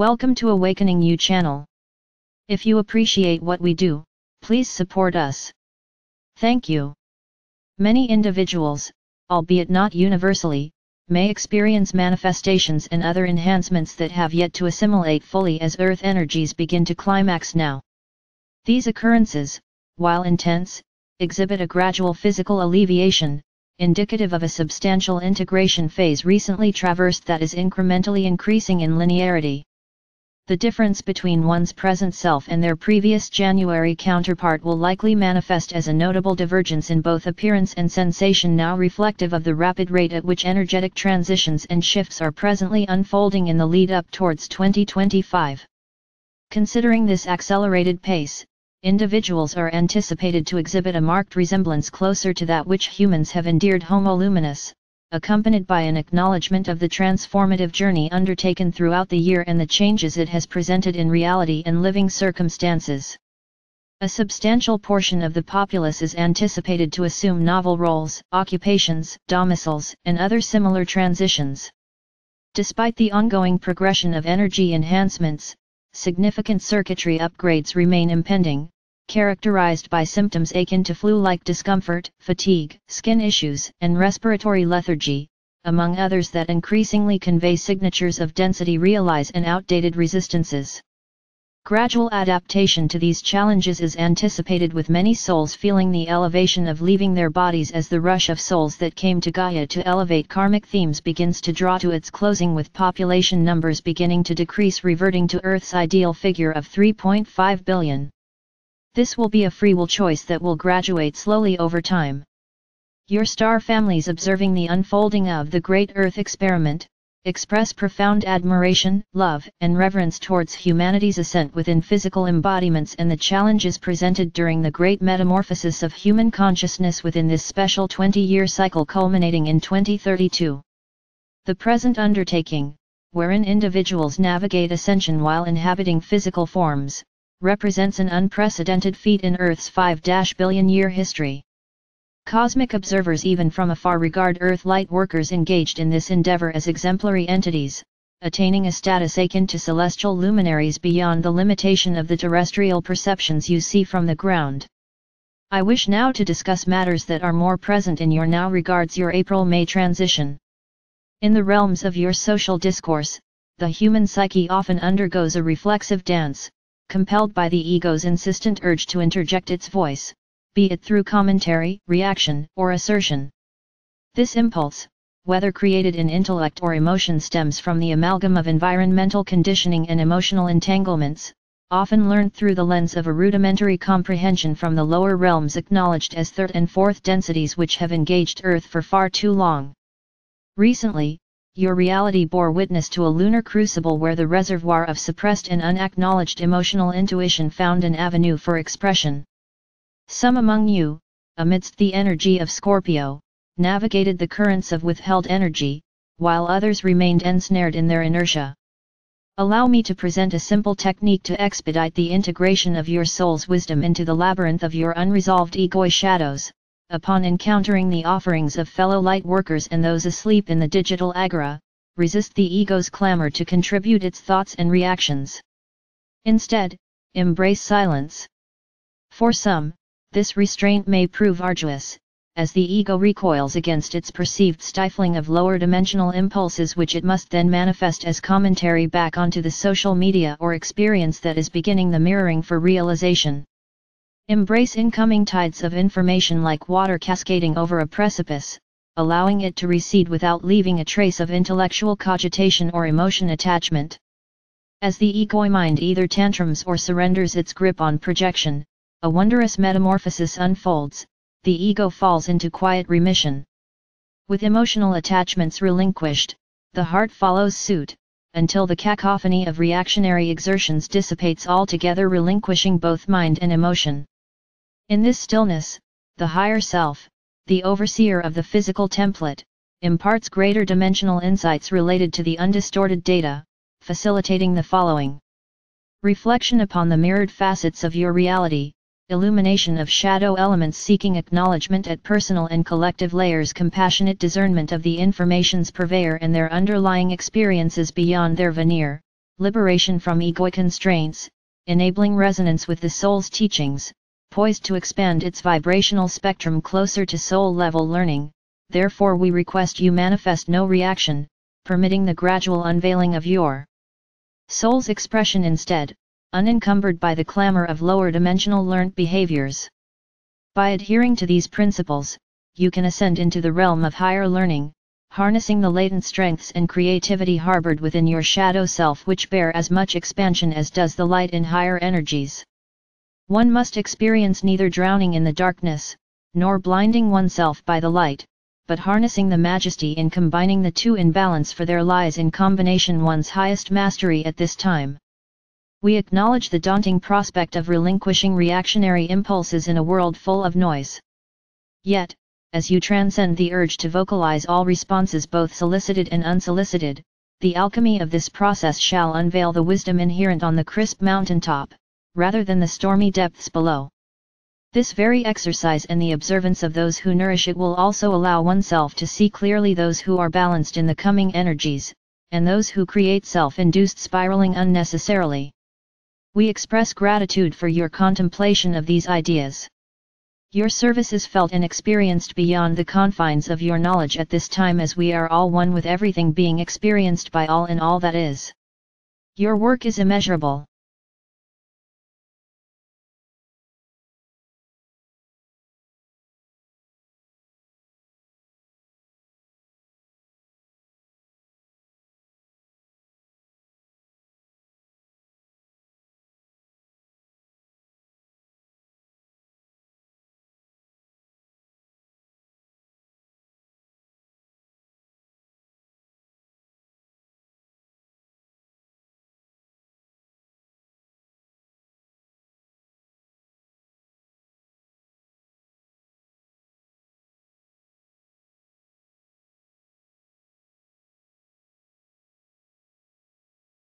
Welcome to Awakening You channel. If you appreciate what we do, please support us. Thank you. Many individuals, albeit not universally, may experience manifestations and other enhancements that have yet to assimilate fully as Earth energies begin to climax now. These occurrences, while intense, exhibit a gradual physical alleviation, indicative of a substantial integration phase recently traversed that is incrementally increasing in linearity. The difference between one's present self and their previous January counterpart will likely manifest as a notable divergence in both appearance and sensation, now reflective of the rapid rate at which energetic transitions and shifts are presently unfolding in the lead-up towards 2025. Considering this accelerated pace, individuals are anticipated to exhibit a marked resemblance closer to that which humans have endeared Homo luminous, accompanied by an acknowledgement of the transformative journey undertaken throughout the year and the changes it has presented in reality and living circumstances. A substantial portion of the populace is anticipated to assume novel roles, occupations, domiciles, and other similar transitions. Despite the ongoing progression of energy enhancements, significant circuitry upgrades remain impending, characterized by symptoms akin to flu-like discomfort, fatigue, skin issues, and respiratory lethargy, among others that increasingly convey signatures of density realize and outdated resistances. Gradual adaptation to these challenges is anticipated, with many souls feeling the elevation of leaving their bodies as the rush of souls that came to Gaia to elevate karmic themes begins to draw to its closing, with population numbers beginning to decrease, reverting to Earth's ideal figure of 3.5 billion. This will be a free will choice that will graduate slowly over time. Your star families observing the unfolding of the Great Earth Experiment, express profound admiration, love, and reverence towards humanity's ascent within physical embodiments and the challenges presented during the great metamorphosis of human consciousness within this special 20-year cycle culminating in 2032. The present undertaking, wherein individuals navigate ascension while inhabiting physical forms, represents an unprecedented feat in Earth's 5-billion-year history. Cosmic observers even from afar regard Earth light workers engaged in this endeavor as exemplary entities, attaining a status akin to celestial luminaries beyond the limitation of the terrestrial perceptions you see from the ground. I wish now to discuss matters that are more present in your now regards your April-May transition. In the realms of your social discourse, the human psyche often undergoes a reflexive dance, compelled by the ego's insistent urge to interject its voice, be it through commentary, reaction, or assertion. This impulse, whether created in intellect or emotion, stems from the amalgam of environmental conditioning and emotional entanglements, often learned through the lens of a rudimentary comprehension from the lower realms acknowledged as third and fourth densities which have engaged Earth for far too long. Recently, your reality bore witness to a lunar crucible where the reservoir of suppressed and unacknowledged emotional intuition found an avenue for expression. Some among you, amidst the energy of Scorpio, navigated the currents of withheld energy, while others remained ensnared in their inertia. Allow me to present a simple technique to expedite the integration of your soul's wisdom into the labyrinth of your unresolved egoic shadows. Upon encountering the offerings of fellow light workers and those asleep in the digital agora, resist the ego's clamor to contribute its thoughts and reactions. Instead, embrace silence. For some, this restraint may prove arduous, as the ego recoils against its perceived stifling of lower dimensional impulses, which it must then manifest as commentary back onto the social media or experience that is beginning the mirroring for realization. Embrace incoming tides of information like water cascading over a precipice, allowing it to recede without leaving a trace of intellectual cogitation or emotion attachment. As the ego mind either tantrums or surrenders its grip on projection, a wondrous metamorphosis unfolds, the ego falls into quiet remission. With emotional attachments relinquished, the heart follows suit, until the cacophony of reactionary exertions dissipates altogether, relinquishing both mind and emotion. In this stillness, the higher self, the overseer of the physical template, imparts greater dimensional insights related to the undistorted data, facilitating the following: reflection upon the mirrored facets of your reality, illumination of shadow elements seeking acknowledgement at personal and collective layers, compassionate discernment of the information's purveyor and their underlying experiences beyond their veneer, liberation from egoic constraints, enabling resonance with the soul's teachings, poised to expand its vibrational spectrum closer to soul-level learning. Therefore we request you manifest no reaction, permitting the gradual unveiling of your soul's expression instead, unencumbered by the clamor of lower-dimensional learnt behaviors. By adhering to these principles, you can ascend into the realm of higher learning, harnessing the latent strengths and creativity harbored within your shadow self, which bear as much expansion as does the light in higher energies. One must experience neither drowning in the darkness, nor blinding oneself by the light, but harnessing the majesty in combining the two in balance, for there lies in combination one's highest mastery at this time. We acknowledge the daunting prospect of relinquishing reactionary impulses in a world full of noise. Yet, as you transcend the urge to vocalize all responses, both solicited and unsolicited, the alchemy of this process shall unveil the wisdom inherent on the crisp mountaintop, rather than the stormy depths below. This very exercise and the observance of those who nourish it will also allow oneself to see clearly those who are balanced in the coming energies, and those who create self-induced spiraling unnecessarily. We express gratitude for your contemplation of these ideas. Your service is felt and experienced beyond the confines of your knowledge at this time, as we are all one with everything being experienced by all in all that is. Your work is immeasurable.